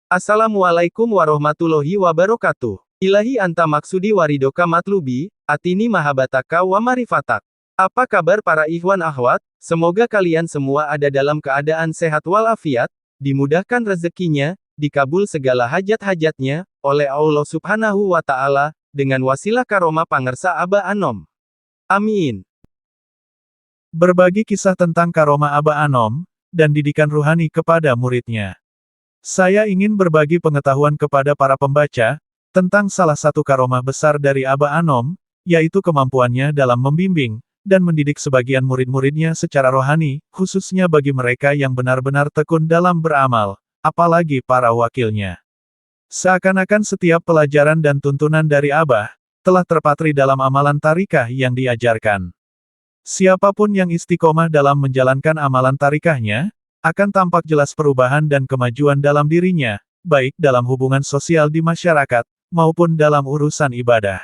Assalamualaikum warahmatullahi wabarakatuh. Ilahi anta maksudi waridoka matlubi, atini mahabataka wa marifatak. Apa kabar para ikhwan akhwat? Semoga kalian semua ada dalam keadaan sehat walafiat, dimudahkan rezekinya, dikabul segala hajat-hajatnya, oleh Allah subhanahu wa ta'ala, dengan wasilah karomah pangersa Aba Anom. Amin. Berbagi kisah tentang karomah Aba Anom, dan didikan ruhani kepada muridnya. Saya ingin berbagi pengetahuan kepada para pembaca, tentang salah satu karomah besar dari Aba Anom, yaitu kemampuannya dalam membimbing, dan mendidik sebagian murid-muridnya secara rohani, khususnya bagi mereka yang benar-benar tekun dalam beramal, apalagi para wakilnya. Seakan-akan setiap pelajaran dan tuntunan dari Abah, telah terpatri dalam amalan tarikah yang diajarkan. Siapapun yang istiqomah dalam menjalankan amalan tarikahnya, akan tampak jelas perubahan dan kemajuan dalam dirinya, baik dalam hubungan sosial di masyarakat, maupun dalam urusan ibadah.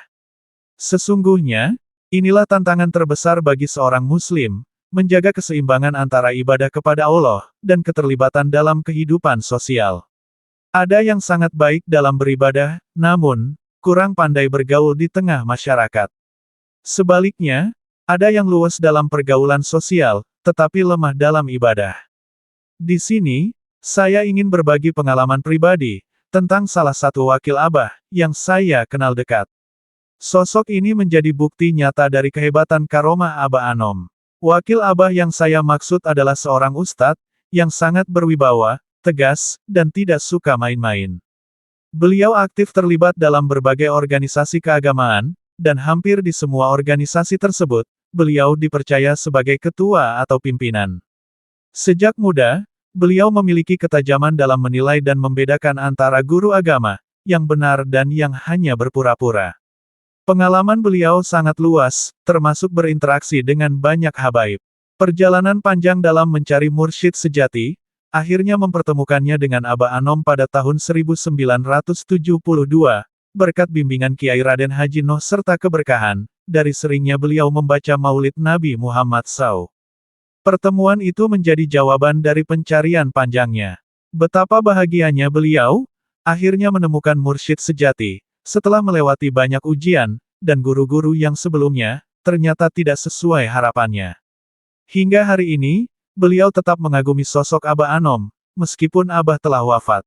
Sesungguhnya, inilah tantangan terbesar bagi seorang muslim, menjaga keseimbangan antara ibadah kepada Allah, dan keterlibatan dalam kehidupan sosial. Ada yang sangat baik dalam beribadah, namun, kurang pandai bergaul di tengah masyarakat. Sebaliknya, ada yang luas dalam pergaulan sosial, tetapi lemah dalam ibadah. Di sini, saya ingin berbagi pengalaman pribadi, tentang salah satu wakil Abah, yang saya kenal dekat. Sosok ini menjadi bukti nyata dari kehebatan karomah Aba Anom. Wakil Abah yang saya maksud adalah seorang ustadz, yang sangat berwibawa, tegas, dan tidak suka main-main. Beliau aktif terlibat dalam berbagai organisasi keagamaan, dan hampir di semua organisasi tersebut, beliau dipercaya sebagai ketua atau pimpinan. Sejak muda, beliau memiliki ketajaman dalam menilai dan membedakan antara guru agama, yang benar dan yang hanya berpura-pura. Pengalaman beliau sangat luas, termasuk berinteraksi dengan banyak habaib. Perjalanan panjang dalam mencari mursyid sejati, akhirnya mempertemukannya dengan Aba Anom pada tahun 1972, berkat bimbingan Kiai Raden Haji Noh serta keberkahan, dari seringnya beliau membaca Maulid Nabi Muhammad SAW. Pertemuan itu menjadi jawaban dari pencarian panjangnya. Betapa bahagianya beliau, akhirnya menemukan mursyid sejati, setelah melewati banyak ujian, dan guru-guru yang sebelumnya, ternyata tidak sesuai harapannya. Hingga hari ini, beliau tetap mengagumi sosok Aba Anom, meskipun Abah telah wafat.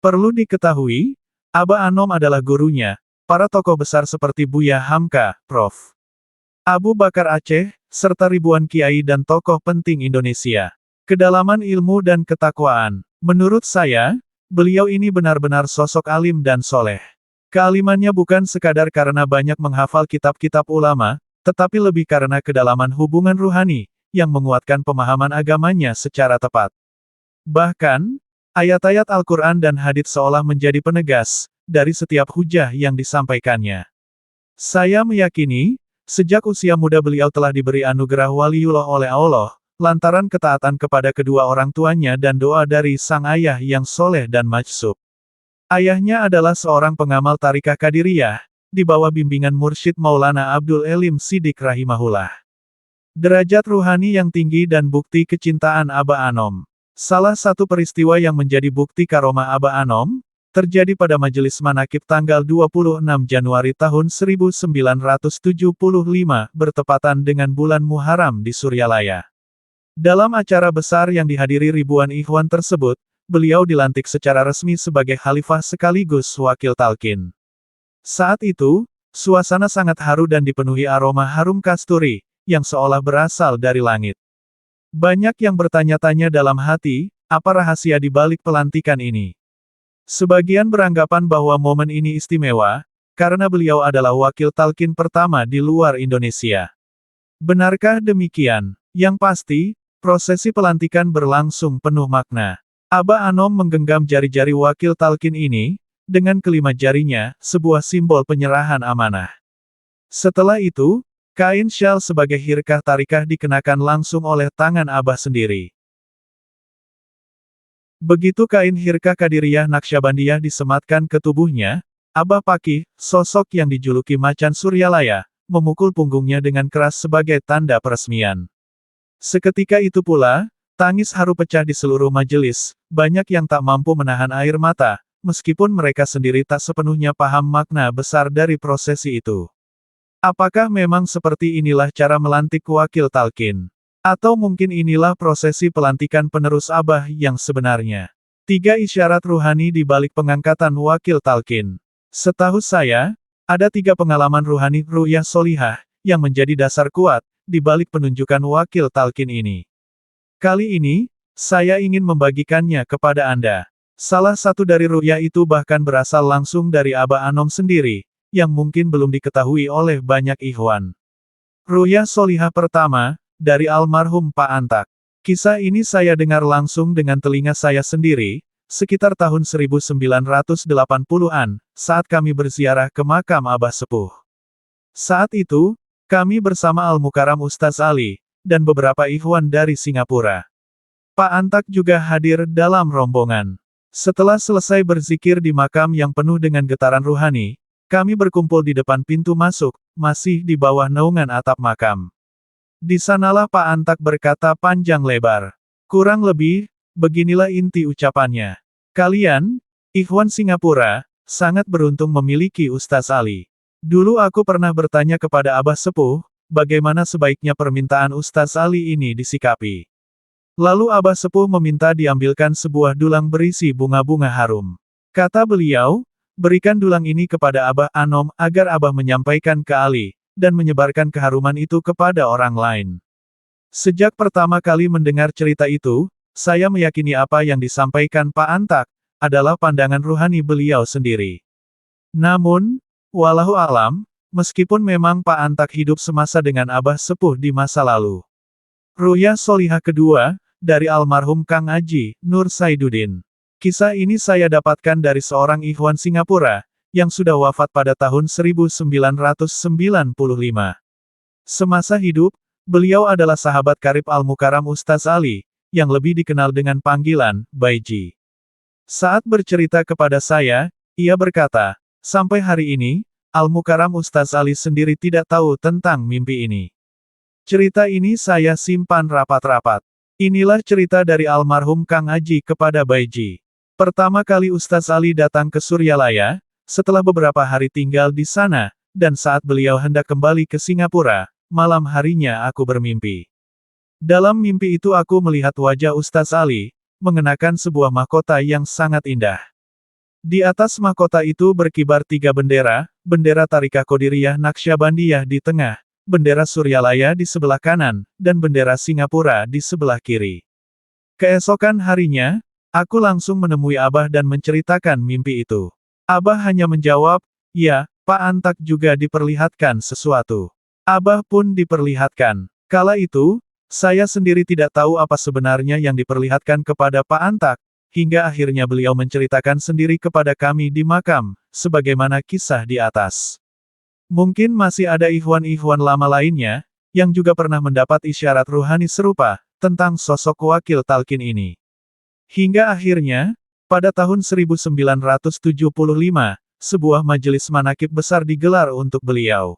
Perlu diketahui, Aba Anom adalah gurunya, para tokoh besar seperti Buya Hamka, Prof. Abu Bakar Aceh, serta ribuan kiai dan tokoh penting Indonesia. Kedalaman ilmu dan ketakwaan. Menurut saya, beliau ini benar-benar sosok alim dan soleh. Kealimannya bukan sekadar karena banyak menghafal kitab-kitab ulama, tetapi lebih karena kedalaman hubungan ruhani, yang menguatkan pemahaman agamanya secara tepat. Bahkan, ayat-ayat Al-Quran dan hadits seolah menjadi penegas, dari setiap hujah yang disampaikannya. Saya meyakini, sejak usia muda beliau telah diberi anugerah waliullah oleh Allah, lantaran ketaatan kepada kedua orang tuanya dan doa dari sang ayah yang soleh dan majsub. Ayahnya adalah seorang pengamal tarikah Qadiriyah, di bawah bimbingan mursyid Maulana Abdul Elim Sidik rahimahullah. Derajat ruhani yang tinggi dan bukti kecintaan Aba Anom. Salah satu peristiwa yang menjadi bukti karomah Aba Anom, terjadi pada majelis manakib tanggal 26 Januari tahun 1975, bertepatan dengan bulan Muharram di Suryalaya. Dalam acara besar yang dihadiri ribuan ikhwan tersebut, beliau dilantik secara resmi sebagai khalifah sekaligus wakil talqin. Saat itu, suasana sangat haru dan dipenuhi aroma harum kasturi, yang seolah berasal dari langit. Banyak yang bertanya-tanya dalam hati, apa rahasia di balik pelantikan ini? Sebagian beranggapan bahwa momen ini istimewa, karena beliau adalah wakil talqin pertama di luar Indonesia. Benarkah demikian? Yang pasti, prosesi pelantikan berlangsung penuh makna. Aba Anom menggenggam jari-jari wakil talqin ini, dengan kelima jarinya, sebuah simbol penyerahan amanah. Setelah itu, kain syal sebagai hirkah tarikah dikenakan langsung oleh tangan Abah sendiri. Begitu kain hirkah Qadiriyah Naqsyabandiyah disematkan ke tubuhnya, Abah Pakih, sosok yang dijuluki Macan Suryalaya, memukul punggungnya dengan keras sebagai tanda peresmian. Seketika itu pula, Tangis haru pecah di seluruh majelis, banyak yang tak mampu menahan air mata, meskipun mereka sendiri tak sepenuhnya paham makna besar dari prosesi itu. Apakah memang seperti inilah cara melantik wakil talqin? Atau mungkin inilah prosesi pelantikan penerus Abah yang sebenarnya? 3 isyarat ruhani di balik pengangkatan wakil talqin. Setahu saya, ada 3 pengalaman ruhani ru'yah solihah, yang menjadi dasar kuat, di balik penunjukan wakil talqin ini. Kali ini, saya ingin membagikannya kepada Anda. Salah satu dari ru'yah itu bahkan berasal langsung dari Abah Anom sendiri, yang mungkin belum diketahui oleh banyak ikhwan. Ru'yah solihah pertama, dari almarhum Pak Antak. Kisah ini saya dengar langsung dengan telinga saya sendiri, sekitar tahun 1980-an, saat kami berziarah ke makam Abah Sepuh. Saat itu, kami bersama Al-Mukarram Ustaz Ali, dan beberapa ikhwan dari Singapura. Pak Antak juga hadir dalam rombongan. Setelah selesai berzikir di makam yang penuh dengan getaran ruhani, kami berkumpul di depan pintu masuk, masih di bawah naungan atap makam. Di sanalah Pak Antak berkata panjang lebar. Kurang lebih, beginilah inti ucapannya. Kalian, ikhwan Singapura, sangat beruntung memiliki Ustaz Ali. Dulu aku pernah bertanya kepada Abah Sepuh, bagaimana sebaiknya permintaan Ustaz Ali ini disikapi. Lalu Abah Sepuh meminta diambilkan sebuah dulang berisi bunga-bunga harum. Kata beliau, berikan dulang ini kepada Abah Anom agar Abah menyampaikan ke Ali, dan menyebarkan keharuman itu kepada orang lain. Sejak pertama kali mendengar cerita itu, saya meyakini apa yang disampaikan Pak Antak, adalah pandangan ruhani beliau sendiri. Namun, wallahu alam, meskipun memang Pak Antak hidup semasa dengan Abah Sepuh di masa lalu. Ru'yah solihah kedua, dari almarhum Kang Aji, Nur Saiduddin. Kisah ini saya dapatkan dari seorang ikhwan Singapura, yang sudah wafat pada tahun 1995. Semasa hidup, beliau adalah sahabat karib Al-Mukarram Ustaz Ali, yang lebih dikenal dengan panggilan, Baiji. Saat bercerita kepada saya, ia berkata, sampai hari ini, Al-Mukarram Ustaz Ali sendiri tidak tahu tentang mimpi ini. Cerita ini saya simpan rapat-rapat. Inilah cerita dari almarhum Kang Aji kepada Baiji. Pertama kali Ustaz Ali datang ke Suryalaya, setelah beberapa hari tinggal di sana, dan saat beliau hendak kembali ke Singapura, malam harinya aku bermimpi. Dalam mimpi itu aku melihat wajah Ustaz Ali, mengenakan sebuah mahkota yang sangat indah. Di atas mahkota itu berkibar 3 bendera, bendera Tariqah Qadiriyah Naqsyabandiyah di tengah, bendera Suryalaya di sebelah kanan, dan bendera Singapura di sebelah kiri. Keesokan harinya, aku langsung menemui Abah dan menceritakan mimpi itu. Abah hanya menjawab, ya, Pak Antak juga diperlihatkan sesuatu. Abah pun diperlihatkan. Kala itu, saya sendiri tidak tahu apa sebenarnya yang diperlihatkan kepada Pak Antak, hingga akhirnya beliau menceritakan sendiri kepada kami di makam, sebagaimana kisah di atas. Mungkin masih ada ikhwan-ikhwan lama lainnya, yang juga pernah mendapat isyarat ruhani serupa, tentang sosok wakil talqin ini. Hingga akhirnya, pada tahun 1975, sebuah majelis manakib besar digelar untuk beliau.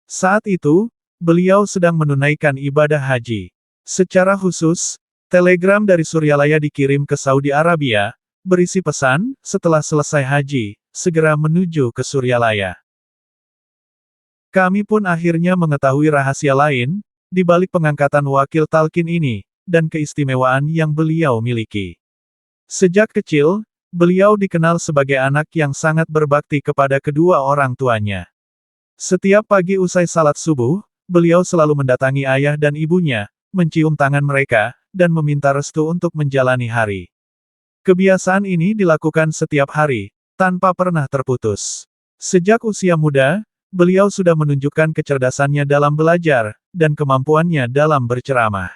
Saat itu, beliau sedang menunaikan ibadah haji. Secara khusus, telegram dari Suryalaya dikirim ke Saudi Arabia, berisi pesan, setelah selesai haji, segera menuju ke Suryalaya. Kami pun akhirnya mengetahui rahasia lain, di balik pengangkatan wakil talqin ini, dan keistimewaan yang beliau miliki. Sejak kecil, beliau dikenal sebagai anak yang sangat berbakti kepada kedua orang tuanya. Setiap pagi usai salat subuh, beliau selalu mendatangi ayah dan ibunya, mencium tangan mereka, dan meminta restu untuk menjalani hari. Kebiasaan ini dilakukan setiap hari, tanpa pernah terputus. Sejak usia muda, beliau sudah menunjukkan kecerdasannya dalam belajar, dan kemampuannya dalam berceramah.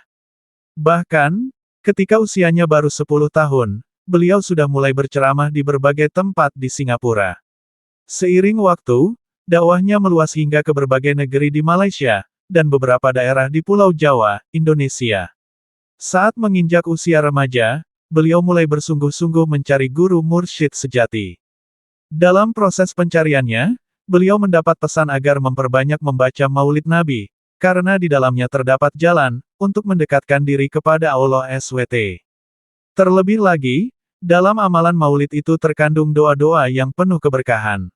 Bahkan, ketika usianya baru 10 tahun, beliau sudah mulai berceramah di berbagai tempat di Singapura. Seiring waktu, dakwahnya meluas hingga ke berbagai negeri di Malaysia, dan beberapa daerah di Pulau Jawa, Indonesia. Saat menginjak usia remaja, beliau mulai bersungguh-sungguh mencari guru mursyid sejati. Dalam proses pencariannya, beliau mendapat pesan agar memperbanyak membaca Maulid Nabi, karena di dalamnya terdapat jalan untuk mendekatkan diri kepada Allah SWT. Terlebih lagi, dalam amalan maulid itu terkandung doa-doa yang penuh keberkahan.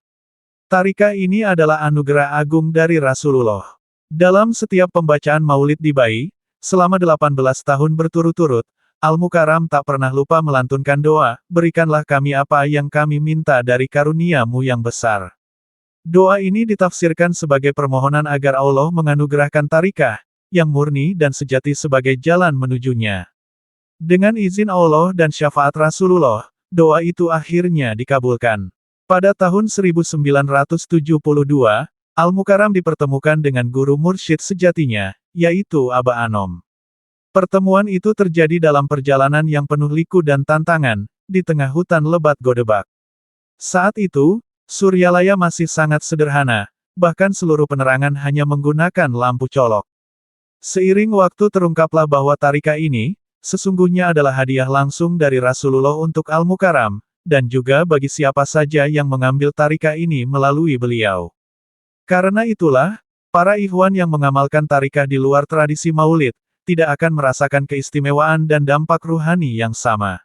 Tarekat ini adalah anugerah agung dari Rasulullah. Dalam setiap pembacaan maulid di Bai, selama 18 tahun berturut-turut, Al-Mukarram tak pernah lupa melantunkan doa, berikanlah kami apa yang kami minta dari karunia-Mu yang besar. Doa ini ditafsirkan sebagai permohonan agar Allah menganugerahkan tarekat yang murni dan sejati sebagai jalan menujunya. Dengan izin Allah dan syafaat Rasulullah, doa itu akhirnya dikabulkan. Pada tahun 1972, Al-Mukarram dipertemukan dengan guru mursyid sejatinya, yaitu Aba Anom. Pertemuan itu terjadi dalam perjalanan yang penuh liku dan tantangan, di tengah hutan lebat Godebak. Saat itu, Suryalaya masih sangat sederhana, bahkan seluruh penerangan hanya menggunakan lampu colok. Seiring waktu terungkaplah bahwa tarekat ini, sesungguhnya adalah hadiah langsung dari Rasulullah untuk Al-Mukarram, dan juga bagi siapa saja yang mengambil tarekat ini melalui beliau. Karena itulah, para ikhwan yang mengamalkan tarekat di luar tradisi maulid, tidak akan merasakan keistimewaan dan dampak ruhani yang sama.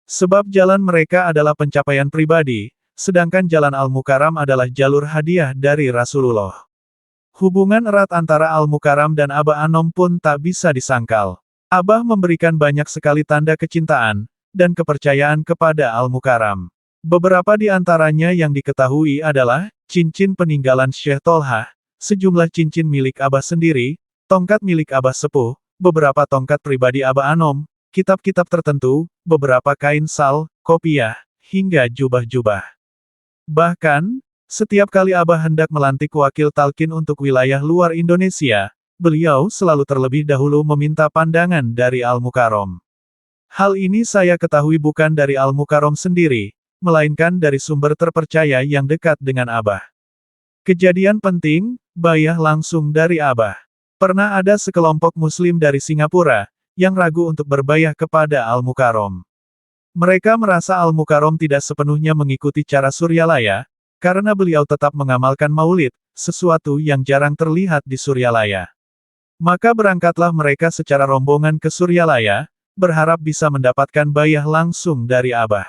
Sebab jalan mereka adalah pencapaian pribadi, sedangkan jalan Al-Mukarram adalah jalur hadiah dari Rasulullah. Hubungan erat antara Al-Mukarram dan Aba Anom pun tak bisa disangkal. Abah memberikan banyak sekali tanda kecintaan dan kepercayaan kepada Al-Mukarram. Beberapa di antaranya yang diketahui adalah cincin peninggalan Syekh Tolhah, sejumlah cincin milik Abah sendiri, tongkat milik Abah sepuh, beberapa tongkat pribadi Aba Anom, kitab-kitab tertentu, beberapa kain sal, kopiah, hingga jubah-jubah. Bahkan, setiap kali Abah hendak melantik wakil talqin untuk wilayah luar Indonesia, beliau selalu terlebih dahulu meminta pandangan dari Al-Mukarram. Hal ini saya ketahui bukan dari Al-Mukarram sendiri, melainkan dari sumber terpercaya yang dekat dengan Abah. Kejadian penting, bayah langsung dari Abah. Pernah ada sekelompok muslim dari Singapura, yang ragu untuk berbayah kepada Al-Mukarram. Mereka merasa Al-Mukarram tidak sepenuhnya mengikuti cara Suryalaya, karena beliau tetap mengamalkan maulid, sesuatu yang jarang terlihat di Suryalaya. Maka berangkatlah mereka secara rombongan ke Suryalaya, berharap bisa mendapatkan bayah langsung dari Abah.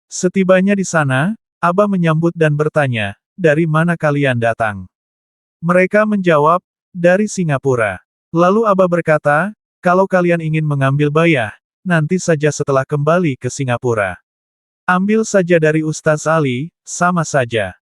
Setibanya di sana, Abah menyambut dan bertanya, "Dari mana kalian datang?" Mereka menjawab, "Dari Singapura." Lalu Abah berkata, "Kalau kalian ingin mengambil bayah, nanti saja setelah kembali ke Singapura. Ambil saja dari Ustaz Ali, sama saja."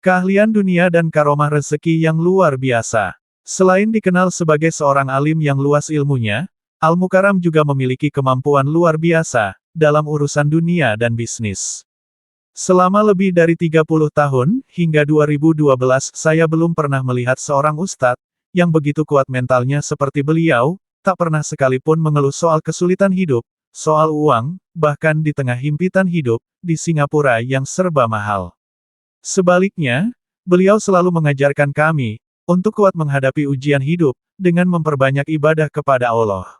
Keahlian dunia dan karomah rezeki yang luar biasa. Selain dikenal sebagai seorang alim yang luas ilmunya, Al-Mukarram juga memiliki kemampuan luar biasa dalam urusan dunia dan bisnis. Selama lebih dari 30 tahun, hingga 2012 saya belum pernah melihat seorang ustadz yang begitu kuat mentalnya seperti beliau, tak pernah sekalipun mengeluh soal kesulitan hidup, soal uang, bahkan di tengah himpitan hidup di Singapura yang serba mahal. Sebaliknya, beliau selalu mengajarkan kami untuk kuat menghadapi ujian hidup dengan memperbanyak ibadah kepada Allah.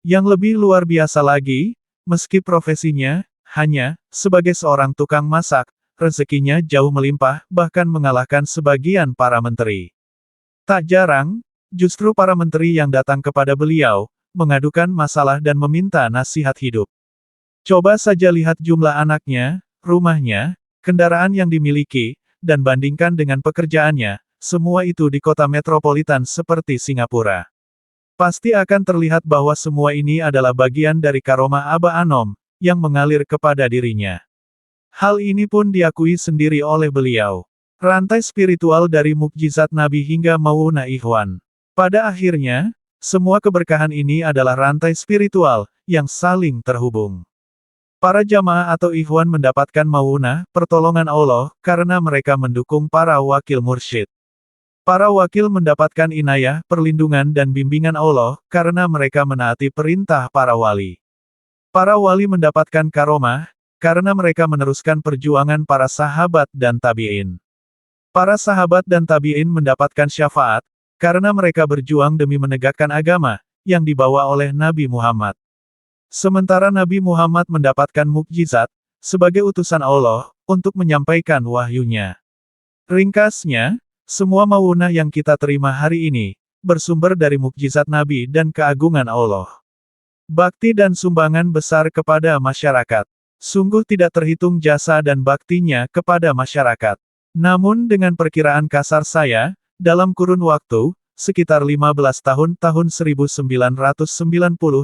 Yang lebih luar biasa lagi, meski profesinya hanya sebagai seorang tukang masak, rezekinya jauh melimpah, bahkan mengalahkan sebagian para menteri. Tak jarang, justru para menteri yang datang kepada beliau mengadukan masalah dan meminta nasihat hidup. Coba saja lihat jumlah anaknya, rumahnya, kendaraan yang dimiliki, dan bandingkan dengan pekerjaannya, semua itu di kota metropolitan seperti Singapura. Pasti akan terlihat bahwa semua ini adalah bagian dari karomah Aba Anom, yang mengalir kepada dirinya. Hal ini pun diakui sendiri oleh beliau. Rantai spiritual dari mukjizat Nabi hingga Mauna Ikhwan. Pada akhirnya, semua keberkahan ini adalah rantai spiritual, yang saling terhubung. Para jamaah atau ikhwan mendapatkan maunah, pertolongan Allah, karena mereka mendukung para wakil mursyid. Para wakil mendapatkan inayah, perlindungan dan bimbingan Allah, karena mereka menaati perintah para wali. Para wali mendapatkan karomah, karena mereka meneruskan perjuangan para sahabat dan tabi'in. Para sahabat dan tabi'in mendapatkan syafaat, karena mereka berjuang demi menegakkan agama, yang dibawa oleh Nabi Muhammad. Sementara Nabi Muhammad mendapatkan mukjizat, sebagai utusan Allah, untuk menyampaikan wahyunya. Ringkasnya, Semua maunah yang kita terima hari ini, bersumber dari mukjizat Nabi dan keagungan Allah. Bakti dan sumbangan besar kepada masyarakat. Sungguh tidak terhitung jasa dan baktinya kepada masyarakat. Namun dengan perkiraan kasar saya, dalam kurun waktu, sekitar 15 tahun 1990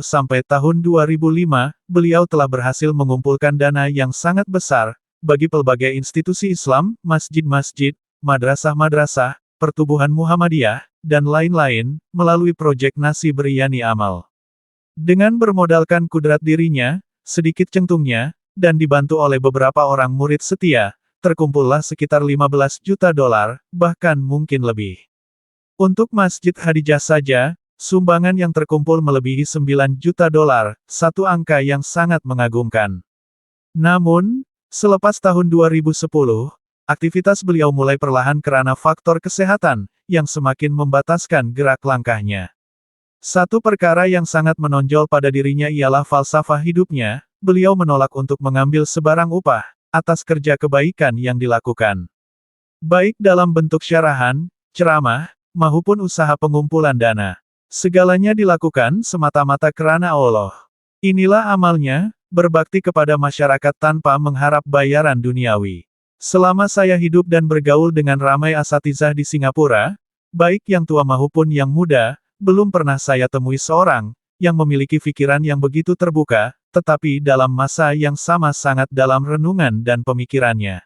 sampai tahun 2005, beliau telah berhasil mengumpulkan dana yang sangat besar, bagi pelbagai institusi Islam, masjid-masjid, madrasah-madrasah, pertubuhan Muhammadiyah, dan lain-lain, melalui proyek Nasi Beryani Amal. Dengan bermodalkan kudrat dirinya, sedikit centungnya, dan dibantu oleh beberapa orang murid setia, terkumpullah sekitar 15 juta dolar, bahkan mungkin lebih. Untuk Masjid Khadijah saja, sumbangan yang terkumpul melebihi 9 juta dolar, satu angka yang sangat mengagumkan. Namun, selepas tahun 2010, aktivitas beliau mulai perlahan karena faktor kesehatan, yang semakin membataskan gerak langkahnya. Satu perkara yang sangat menonjol pada dirinya ialah falsafah hidupnya, beliau menolak untuk mengambil sebarang upah, atas kerja kebaikan yang dilakukan. Baik dalam bentuk syarahan, ceramah, maupun usaha pengumpulan dana. Segalanya dilakukan semata-mata karena Allah. Inilah amalnya, berbakti kepada masyarakat tanpa mengharap bayaran duniawi. Selama saya hidup dan bergaul dengan ramai asatizah di Singapura, baik yang tua maupun yang muda, belum pernah saya temui seorang yang memiliki pikiran yang begitu terbuka, tetapi dalam masa yang sama sangat dalam renungan dan pemikirannya.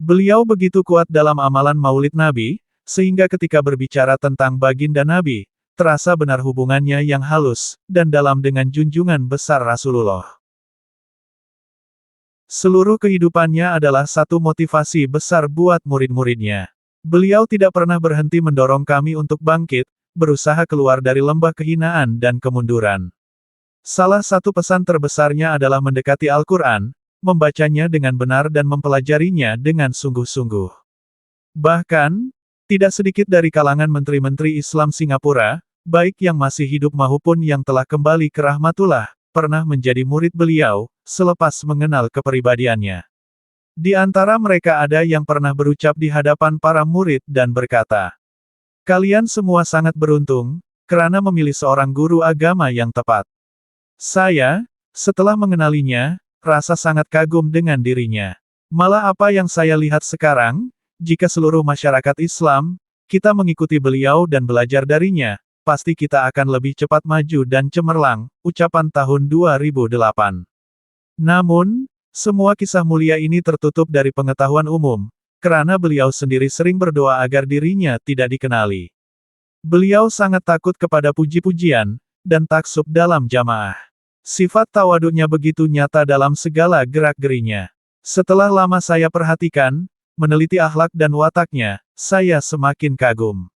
Beliau begitu kuat dalam amalan Maulid Nabi, sehingga ketika berbicara tentang baginda Nabi, terasa benar hubungannya yang halus dan dalam dengan junjungan besar Rasulullah. Seluruh kehidupannya adalah satu motivasi besar buat murid-muridnya. Beliau tidak pernah berhenti mendorong kami untuk bangkit, berusaha keluar dari lembah kehinaan dan kemunduran. Salah satu pesan terbesarnya adalah mendekati Al-Quran, membacanya dengan benar dan mempelajarinya dengan sungguh-sungguh. Bahkan, tidak sedikit dari kalangan menteri-menteri Islam Singapura, baik yang masih hidup maupun yang telah kembali ke rahmatullah, pernah menjadi murid beliau, selepas mengenal kepribadiannya. Di antara mereka ada yang pernah berucap di hadapan para murid dan berkata, "Kalian semua sangat beruntung, karena memilih seorang guru agama yang tepat." Saya, setelah mengenalinya, rasa sangat kagum dengan dirinya. Malah apa yang saya lihat sekarang, jika seluruh masyarakat Islam, kita mengikuti beliau dan belajar darinya, pasti kita akan lebih cepat maju dan cemerlang, ucapan tahun 2008. Namun, semua kisah mulia ini tertutup dari pengetahuan umum, karena beliau sendiri sering berdoa agar dirinya tidak dikenali. Beliau sangat takut kepada puji-pujian, dan taksub dalam jamaah. Sifat tawaduknya begitu nyata dalam segala gerak-gerinya. Setelah lama saya perhatikan, meneliti akhlak dan wataknya, saya semakin kagum.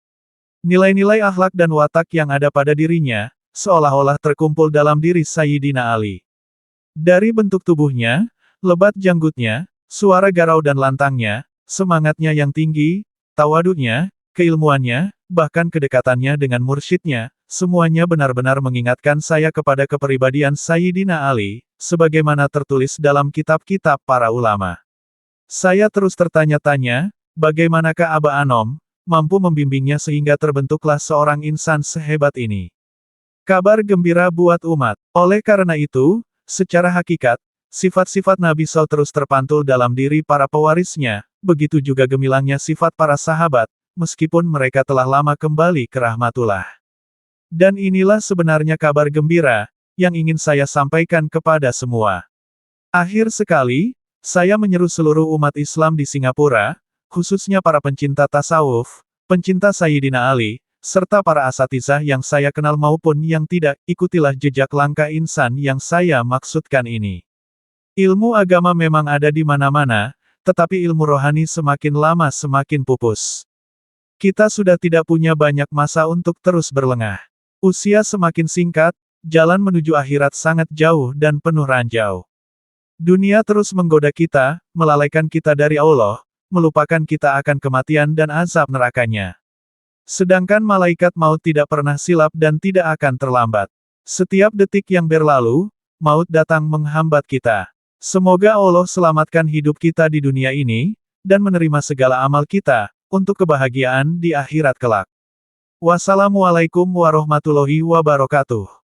Nilai-nilai akhlak dan watak yang ada pada dirinya, seolah-olah terkumpul dalam diri Sayyidina Ali. Dari bentuk tubuhnya, lebat janggutnya, suara garau dan lantangnya, semangatnya yang tinggi, tawaduknya, keilmuannya, bahkan kedekatannya dengan mursyidnya, semuanya benar-benar mengingatkan saya kepada kepribadian Sayyidina Ali, sebagaimana tertulis dalam kitab-kitab para ulama. Saya terus tertanya-tanya, bagaimanakah Aba Anom mampu membimbingnya sehingga terbentuklah seorang insan sehebat ini. Kabar gembira buat umat. Oleh karena itu, secara hakikat, sifat-sifat Nabi SAW terus terpantul dalam diri para pewarisnya, begitu juga gemilangnya sifat para sahabat, meskipun mereka telah lama kembali ke rahmatullah. Dan inilah sebenarnya kabar gembira, yang ingin saya sampaikan kepada semua. Akhir sekali, saya menyeru seluruh umat Islam di Singapura, khususnya para pencinta tasawuf, pencinta Sayyidina Ali, serta para asatizah yang saya kenal maupun yang tidak, ikutilah jejak langkah insan yang saya maksudkan ini. Ilmu agama memang ada di mana-mana, tetapi ilmu rohani semakin lama semakin pupus. Kita sudah tidak punya banyak masa untuk terus berlengah. Usia semakin singkat, jalan menuju akhirat sangat jauh dan penuh ranjau. Dunia terus menggoda kita, melalaikan kita dari Allah, melupakan kita akan kematian dan azab nerakanya. Sedangkan malaikat maut tidak pernah silap dan tidak akan terlambat. Setiap detik yang berlalu, maut datang menghambat kita. Semoga Allah selamatkan hidup kita di dunia ini, dan menerima segala amal kita, untuk kebahagiaan di akhirat kelak. Wassalamualaikum warahmatullahi wabarakatuh.